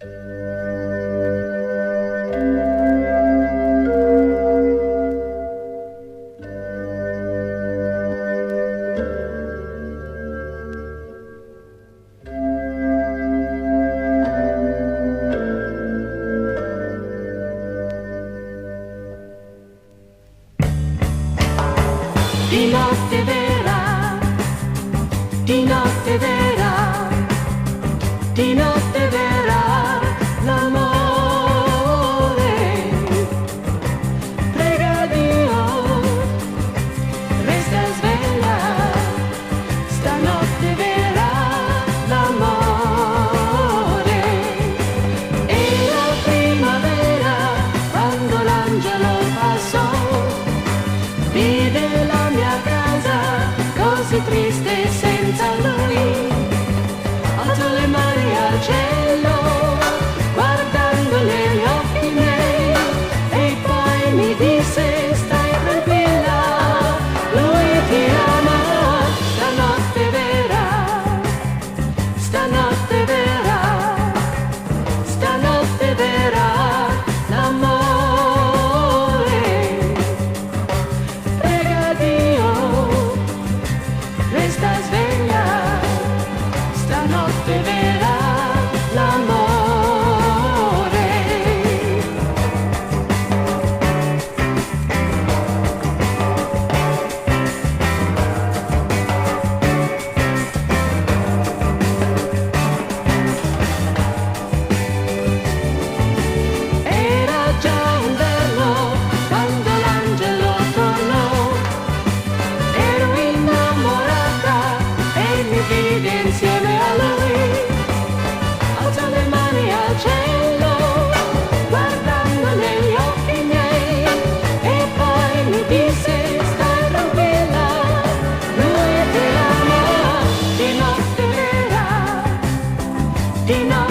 Di notte vera, di notte vera, di notte vera, l'amore prega Dio, resta sveglia, stanotte vera, l'amore. E la primavera, quando l'angelo passò, vide la mia casa così triste senza lui. Alzo le mani al cielo, guardando negli occhi miei, e poi mi disse: stai tranquilla, lui ti ama. Stanotte vera, stanotte vera, stanotte vera, l'amore prega Dio, resta sveglia, stanotte vera, l'amore. Era già inverno quando l'angelo tornò. Ero innamorata e mi vide insieme a lui. Alzo le mani al cielo, guardando negli occhi miei, e poi mi disse: stai tranquilla, lui ti ama. Di notte vera, di notte